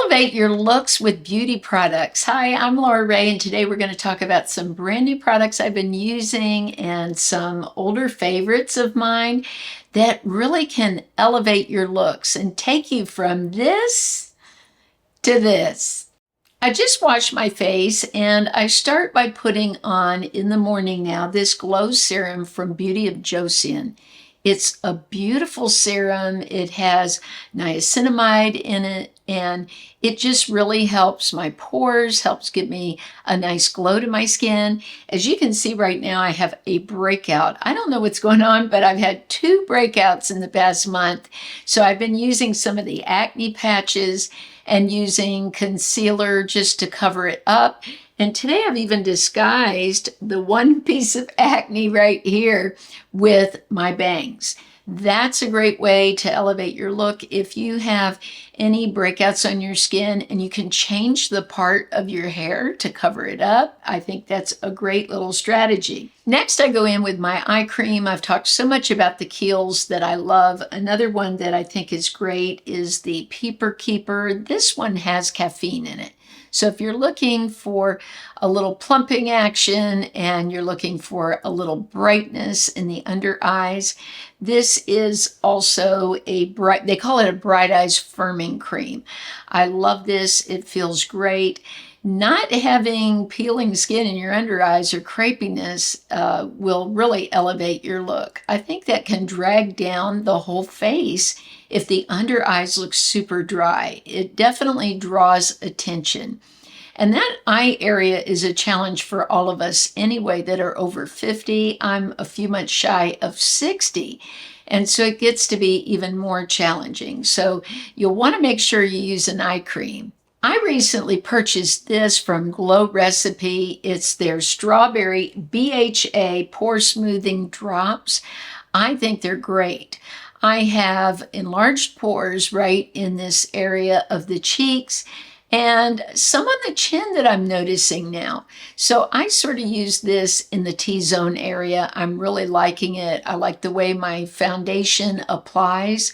Elevate your looks with beauty products. Hi, I'm Laura Ray, and today we're going to talk about some brand new products I've been using and some older favorites of mine that really can elevate your looks and take you from this to this. I just washed my face and I start by putting on in the morning now this glow serum from Beauty of Joseon. It's a beautiful serum. It has niacinamide in it and it just really helps my pores, helps give me a nice glow to my skin. As you can see right now, I have a breakout. I don't know what's going on, but I've had 2 breakouts in the past month. So I've been using some of the acne patches and using concealer just to cover it up. And today I've even disguised the one piece of acne right here with my bangs. That's a great way to elevate your look. If you have any breakouts on your skin and you can change the part of your hair to cover it up, I think that's a great little strategy. Next, I go in with my eye cream. I've talked so much about the Kiehl's that I love. Another one that I think is great is the Peeper Keeper. This one has caffeine in it. So if you're looking for a little plumping action and you're looking for a little brightness in the under eyes, this is also they call it a Bright Eyes Firming Cream. I love this. It feels great. Not having peeling skin in your under eyes or crepiness will really elevate your look. I think that can drag down the whole face if the under eyes look super dry. It definitely draws attention. And that eye area is a challenge for all of us anyway that are over 50. I'm a few months shy of 60. And so it gets to be even more challenging. So you'll want to make sure you use an eye cream. I recently purchased this from Glow Recipe. It's their Strawberry BHA Pore Smoothing Drops. I think they're great. I have enlarged pores right in this area of the cheeks and some on the chin that I'm noticing now. So I sort of use this in the T-zone area. I'm really liking it. I like the way my foundation applies.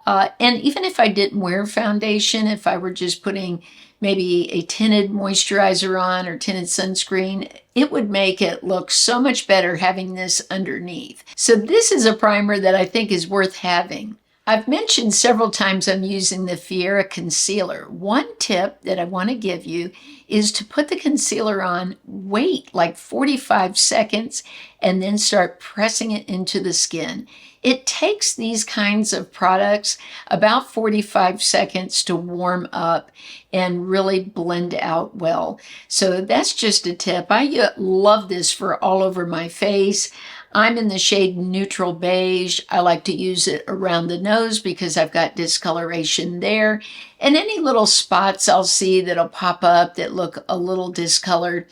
And even if I didn't wear foundation, if I were just putting maybe a tinted moisturizer on or tinted sunscreen, it would make it look so much better having this underneath. So this is a primer that I think is worth having. I've mentioned several times I'm using the Fiera concealer. One tip that I want to give you is to put the concealer on, wait like 45 seconds, and then start pressing it into the skin. It takes these kinds of products about 45 seconds to warm up and really blend out well. So that's just a tip. I love this for all over my face. I'm in the shade neutral beige. I like to use it around the nose because I've got discoloration there. And any little spots I'll see that'll pop up that look a little discolored.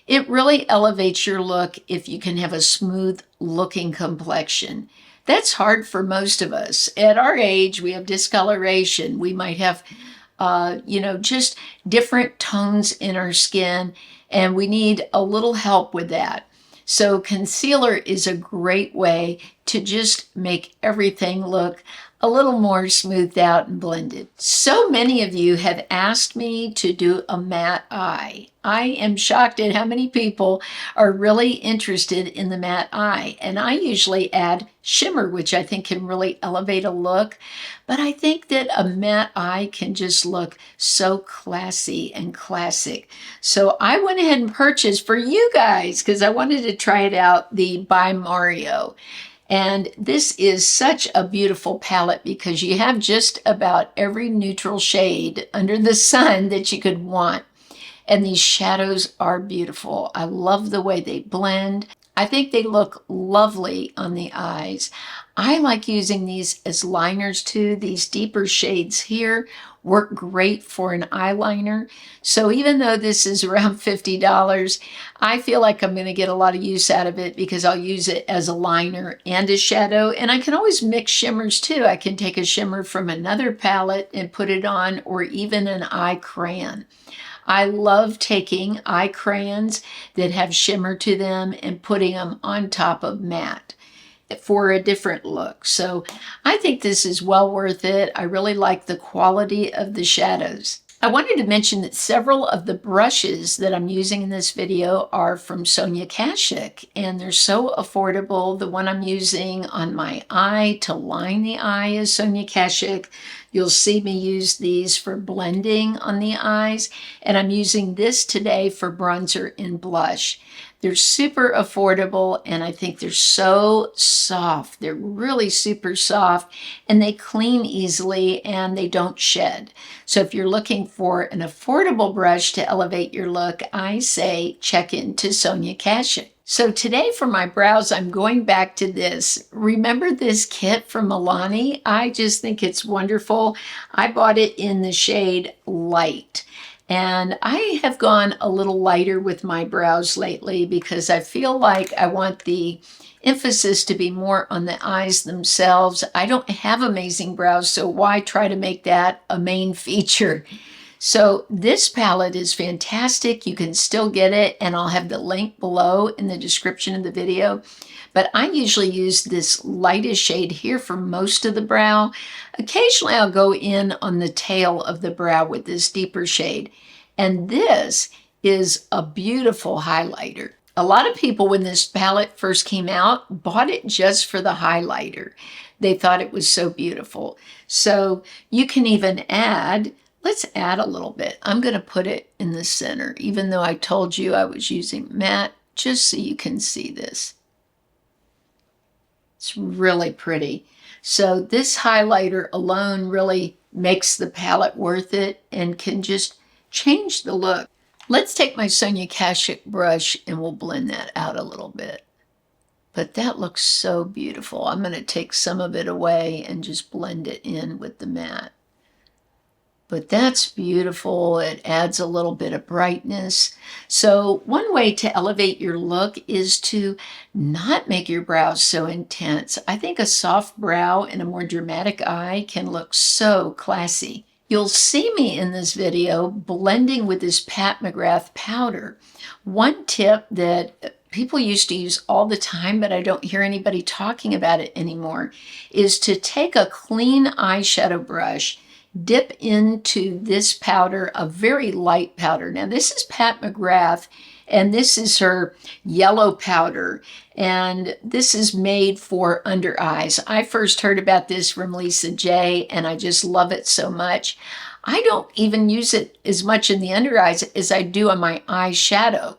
It really elevates your look if you can have a smooth looking complexion. That's hard for most of us. At our age, we have discoloration. We might have, just different tones in our skin, and we need a little help with that. So concealer is a great way to just make everything look a little more smoothed out and blended. So many of you have asked me to do a matte eye. I am shocked at how many people are really interested in the matte eye. And I usually add shimmer, which I think can really elevate a look. But I think that a matte eye can just look so classy and classic. So I went ahead and purchased for you guys, because I wanted to try it out, the By Mario. And this is such a beautiful palette because you have just about every neutral shade under the sun that you could want. And these shadows are beautiful. I love the way they blend. I think they look lovely on the eyes. I like using these as liners too. These deeper shades here work great for an eyeliner. So even though this is around $50, I feel like I'm going to get a lot of use out of it because I'll use it as a liner and a shadow. And I can always mix shimmers too. I can take a shimmer from another palette and put it on, or even an eye crayon. I love taking eye crayons that have shimmer to them and putting them on top of matte for a different look. So I think this is well worth it. I really like the quality of the shadows. I wanted to mention that several of the brushes that I'm using in this video are from Sonia Kashuk, and they're so affordable. The one I'm using on my eye to line the eye is Sonia Kashuk. You'll see me use these for blending on the eyes, and I'm using this today for bronzer and blush. They're super affordable, and I think they're so soft. They're really super soft, and they clean easily, and they don't shed. So if you're looking for an affordable brush to elevate your look, I say check into Sonia Kashuk. So today for my brows, I'm going back to this. Remember this kit from Milani? I just think it's wonderful. I bought it in the shade Light. And I have gone a little lighter with my brows lately because I feel like I want the emphasis to be more on the eyes themselves. I don't have amazing brows, so why try to make that a main feature? So this palette is fantastic. You can still get it, and I'll have the link below in the description of the video. But I usually use this lightest shade here for most of the brow. Occasionally I'll go in on the tail of the brow with this deeper shade. And this is a beautiful highlighter. A lot of people, when this palette first came out, bought it just for the highlighter. They thought it was so beautiful. So you can even add, let's add a little bit. I'm going to put it in the center, even though I told you I was using matte, just so you can see this. It's really pretty. So this highlighter alone really makes the palette worth it and can just change the look. Let's take my Sonia Kashuk brush and we'll blend that out a little bit. But that looks so beautiful. I'm going to take some of it away and just blend it in with the matte. But that's beautiful. It adds a little bit of brightness. So one way to elevate your look is to not make your brows so intense. I think a soft brow and a more dramatic eye can look so classy. You'll see me in this video blending with this Pat McGrath powder. One tip that people used to use all the time, but I don't hear anybody talking about it anymore, is to take a clean eyeshadow brush, dip into this powder, a very light powder. Now this is Pat McGrath, and this is her yellow powder, and this is made for under eyes. I first heard about this from Lisa J, and I just love it so much. I don't even use it as much in the under eyes as I do on my eyeshadow.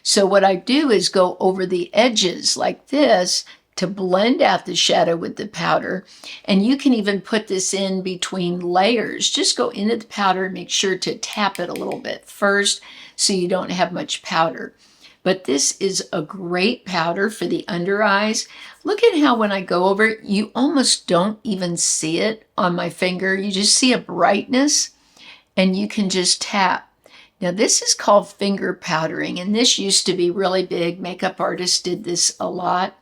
So what I do is go over the edges like this to blend out the shadow with the powder. And you can even put this in between layers. Just go into the powder and make sure to tap it a little bit first so you don't have much powder. But this is a great powder for the under eyes. Look at how when I go over it, you almost don't even see it on my finger. You just see a brightness and you can just tap. Now this is called finger powdering, and this used to be really big. Makeup artists did this a lot,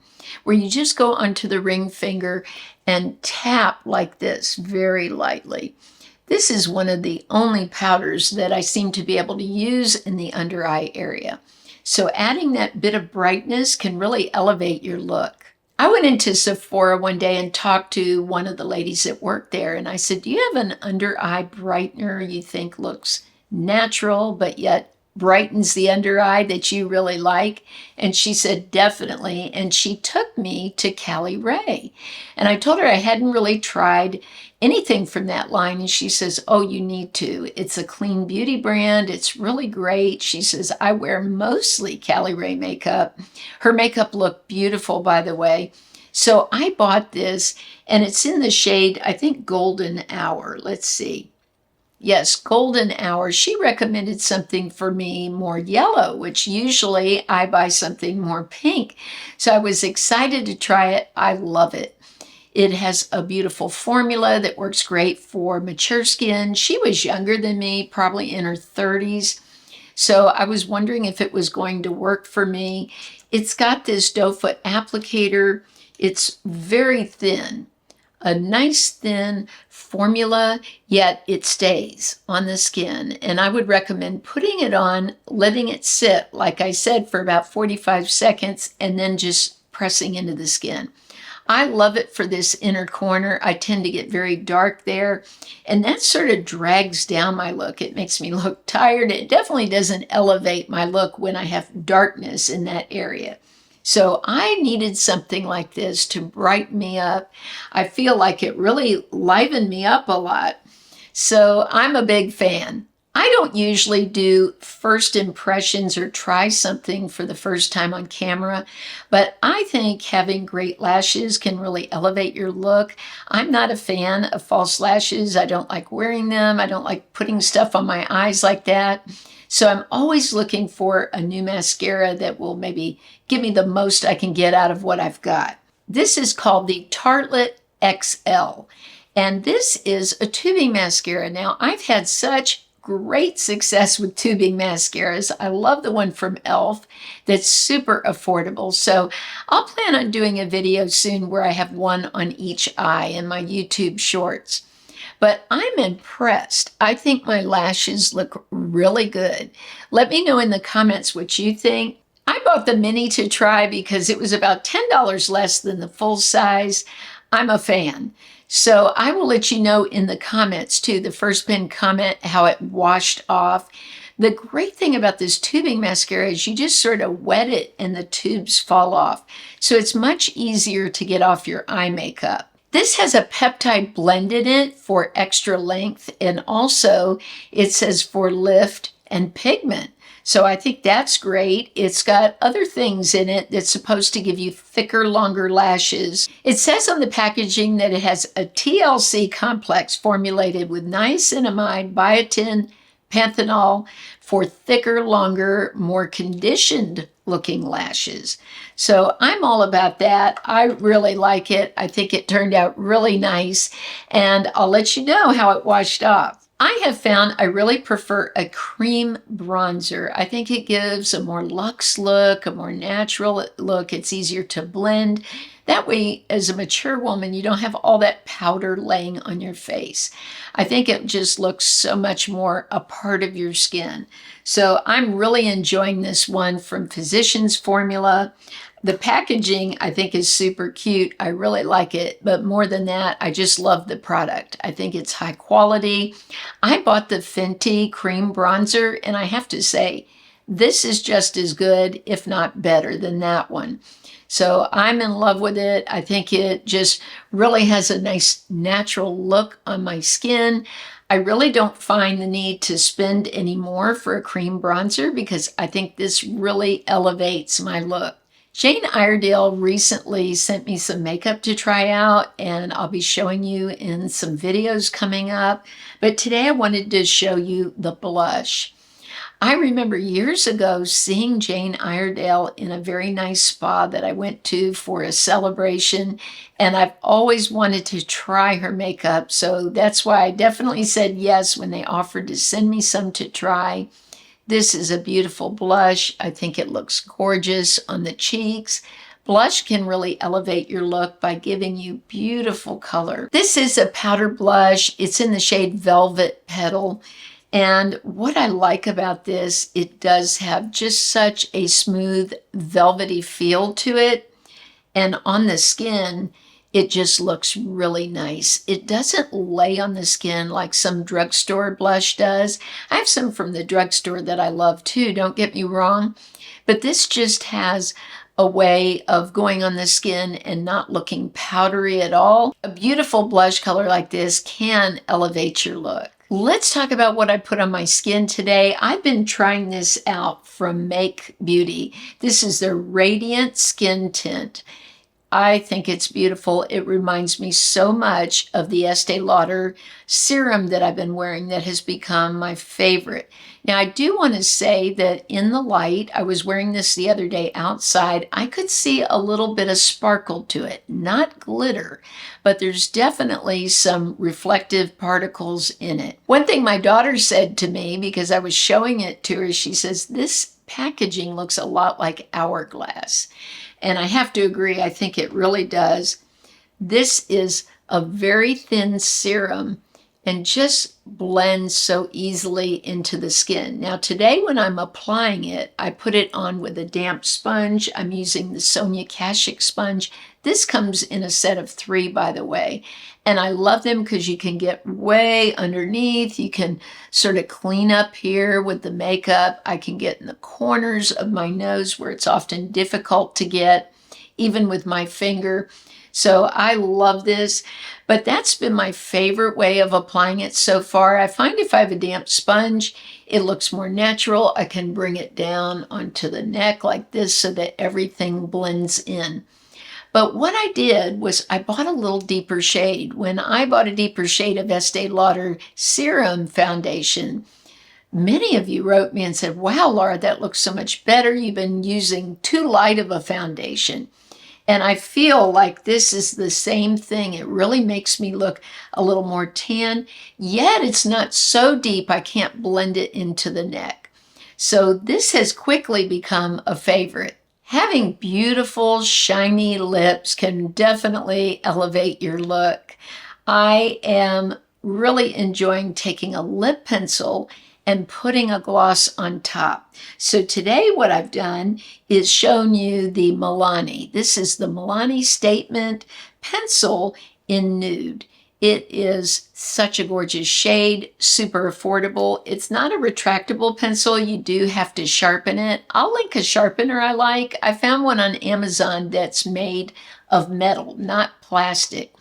where you just go onto the ring finger and tap like this very lightly. This is one of the only powders that I seem to be able to use in the under eye area. So adding that bit of brightness can really elevate your look. I went into Sephora one day and talked to one of the ladies that worked there, and I said, do you have an under eye brightener you think looks natural but yet brightens the under eye that you really like? And she said definitely, and she took me to Callie Ray, and I told her I hadn't really tried anything from that line, and she says, oh, you need to. It's a clean beauty brand. It's really great. She says, I wear mostly Callie Ray makeup. Her makeup looked beautiful, by the way. So I bought this, and it's in the shade, I think, Golden Hour. Let's see. Yes, Golden Hour. She recommended something for me more yellow, which usually I buy something more pink. So I was excited to try it. I love it. It has a beautiful formula that works great for mature skin. She was younger than me, probably in her 30s. So I was wondering if it was going to work for me. It's got this doe foot applicator. It's very thin. A nice thin formula, yet it stays on the skin. And I would recommend putting it on, letting it sit, like I said, for about 45 seconds, and then just pressing into the skin. I love it for this inner corner. I tend to get very dark there, and that sort of drags down my look. It makes me look tired. It definitely doesn't elevate my look when I have darkness in that area. So I needed something like this to brighten me up. I feel like it really livened me up a lot. So I'm a big fan. I don't usually do first impressions or try something for the first time on camera, but I think having great lashes can really elevate your look. I'm not a fan of false lashes. I don't like wearing them. I don't like putting stuff on my eyes like that. So I'm always looking for a new mascara that will maybe give me the most I can get out of what I've got. This is called the Tartelette XL, and this is a tubing mascara. Now, I've had such great success with tubing mascaras. I love the one from e.l.f. that's super affordable. So I'll plan on doing a video soon where I have one on each eye in my YouTube shorts. But I'm impressed. I think my lashes look really good. Let me know in the comments what you think. I bought the mini to try because it was about $10 less than the full size. I'm a fan. So I will let you know in the comments too, the first pinned comment, how it washed off. The great thing about this tubing mascara is you just sort of wet it and the tubes fall off. So it's much easier to get off your eye makeup. This has a peptide blend in it for extra length, and also it says for lift and pigment. So I think that's great. It's got other things in it that's supposed to give you thicker, longer lashes. It says on the packaging that it has a TLC complex formulated with niacinamide, biotin, panthenol for thicker, longer, more conditioned looking lashes. So I'm all about that. I really like it. I think it turned out really nice, and I'll let you know how it washed off. I have found I really prefer a cream bronzer. I think it gives a more luxe look, a more natural look. It's easier to blend. That way, as a mature woman, you don't have all that powder laying on your face. I think it just looks so much more a part of your skin. So I'm really enjoying this one from Physicians Formula. The packaging, I think, is super cute. I really like it. But more than that, I just love the product. I think it's high quality. I bought the Fenty cream bronzer, and I have to say, this is just as good, if not better, than that one. So I'm in love with it. I think it just really has a nice natural look on my skin. I really don't find the need to spend any more for a cream bronzer because I think this really elevates my look. Jane Iredale recently sent me some makeup to try out, and I'll be showing you in some videos coming up. But today I wanted to show you the blush. I remember years ago seeing Jane Iredale in a very nice spa that I went to for a celebration, and I've always wanted to try her makeup, so that's why I definitely said yes when they offered to send me some to try. This is a beautiful blush. I think it looks gorgeous on the cheeks. Blush can really elevate your look by giving you beautiful color. This is a powder blush. It's in the shade Velvet Petal. And what I like about this, it does have just such a smooth, velvety feel to it. And on the skin, it just looks really nice. It doesn't lay on the skin like some drugstore blush does. I have some from the drugstore that I love too, don't get me wrong. But this just has a way of going on the skin and not looking powdery at all. A beautiful blush color like this can elevate your look. Let's talk about what I put on my skin today. I've been trying this out from Make Beauty. This is their Radiant Skin Tint. I think it's beautiful. It reminds me so much of the Estee Lauder serum that I've been wearing that has become my favorite. Now, I do want to say that in the light, I was wearing this the other day outside, I could see a little bit of sparkle to it, not glitter, but there's definitely some reflective particles in it. One thing my daughter said to me, because I was showing it to her, she says, this packaging looks a lot like Hourglass. And I have to agree, I think it really does. This is a very thin serum, and just blends so easily into the skin. Now today when I'm applying it, I put it on with a damp sponge. I'm using the Sonia Kashuk sponge. This comes in a set of 3, by the way. And I love them because you can get way underneath. You can sort of clean up here with the makeup. I can get in the corners of my nose where it's often difficult to get, even with my finger. So I love this, but that's been my favorite way of applying it so far. I find if I have a damp sponge, it looks more natural. I can bring it down onto the neck like this so that everything blends in. But what I did was I bought a little deeper shade. When I bought a deeper shade of Estee Lauder Serum foundation, many of you wrote me and said, wow, Laura, that looks so much better. You've been using too light of a foundation. And I feel like this is the same thing. It really makes me look a little more tan, yet it's not so deep I can't blend it into the neck. So this has quickly become a favorite. Having beautiful, shiny lips can definitely elevate your look. I am really enjoying taking a lip pencil and putting a gloss on top. So today what I've done is shown you the Milani. This is the Milani Statement Pencil in Nude. It is such a gorgeous shade, super affordable. It's not a retractable pencil. You do have to sharpen it. I'll link a sharpener I like. I found one on Amazon that's made of metal, not plastic.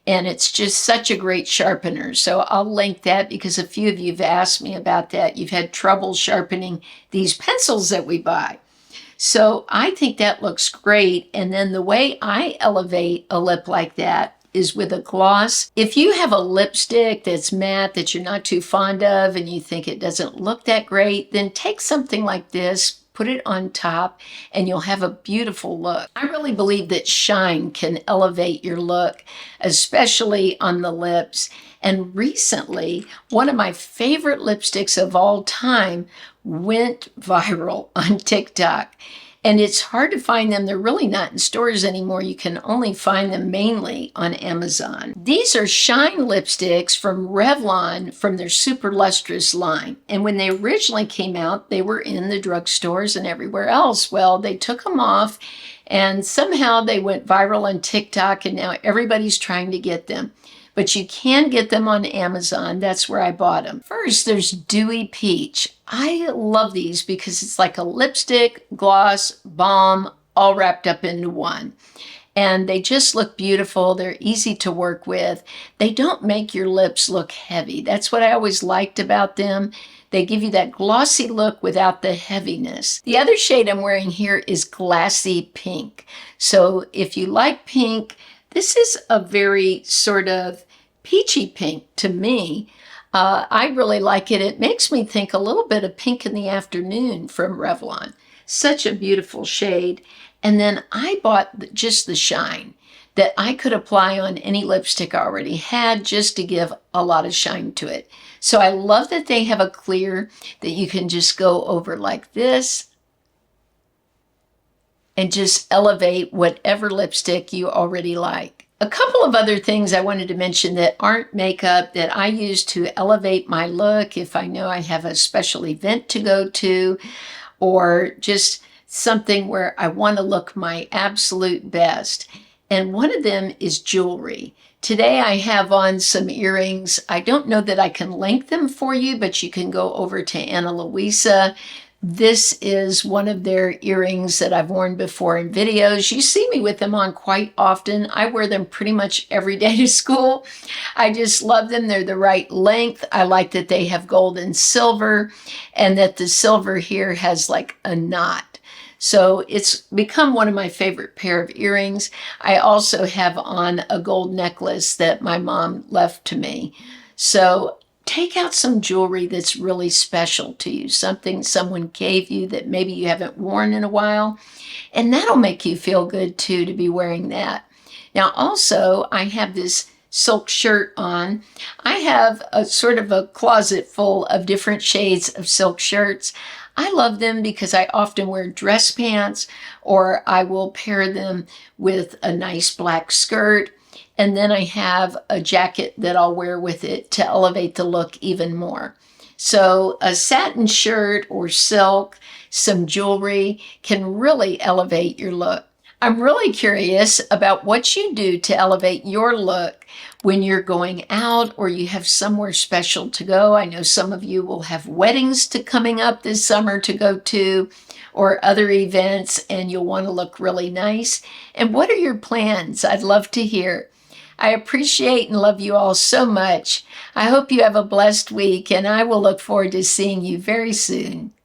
And it's just such a great sharpener. So I'll link that because a few of you have asked me about that. You've had trouble sharpening these pencils that we buy. So I think that looks great. And then the way I elevate a lip like that is with a gloss. If you have a lipstick that's matte that you're not too fond of and you think it doesn't look that great, then take something like this, put it on top, and you'll have a beautiful look. I really believe that shine can elevate your look, especially on the lips. And recently, one of my favorite lipsticks of all time went viral on TikTok. And it's hard to find them. They're really not in stores anymore. You can only find them mainly on Amazon. These are Shine lipsticks from Revlon from their Super Lustrous line. And when they originally came out, they were in the drugstores and everywhere else. Well, they took them off and somehow they went viral on TikTok and now everybody's trying to get them. But you can get them on Amazon. That's where I bought them. First, there's Dewy Peach. I love these because it's like a lipstick, gloss, balm, all wrapped up into one. And they just look beautiful. They're easy to work with. They don't make your lips look heavy. That's what I always liked about them. They give you that glossy look without the heaviness. The other shade I'm wearing here is Glassy Pink. So if you like pink, this is a very sort of peachy pink to me. I really like it. It makes me think a little bit of Pink in the Afternoon from Revlon. Such a beautiful shade. And then I bought just the shine that I could apply on any lipstick I already had just to give a lot of shine to it. So I love that they have a clear that you can just go over like this and just elevate whatever lipstick you already like. A couple of other things I wanted to mention that aren't makeup that I use to elevate my look if I know I have a special event to go to or just something where I want to look my absolute best. And one of them is jewelry. Today I have on some earrings. I don't know that I can link them for you, but you can go over to Ana Luisa. This is one of their earrings that I've worn before in videos. You see me with them on quite often. I wear them pretty much every day to school. I just love them. They're the right length. I like that they have gold and silver and that the silver here has like a knot. So it's become one of my favorite pair of earrings. I also have on a gold necklace that my mom left to me. So take out some jewelry that's really special to you, something someone gave you that maybe you haven't worn in a while, and that'll make you feel good too to be wearing that. Now also, I have this silk shirt on. I have a sort of a closet full of different shades of silk shirts. I love them because I often wear dress pants or I will pair them with a nice black skirt. And then I have a jacket that I'll wear with it to elevate the look even more. So a satin shirt or silk, some jewelry can really elevate your look. I'm really curious about what you do to elevate your look when you're going out or you have somewhere special to go. I know some of you will have weddings coming up this summer to go to, or other events, and you'll want to look really nice. And what are your plans? I'd love to hear. I appreciate and love you all so much. I hope you have a blessed week, and I will look forward to seeing you very soon.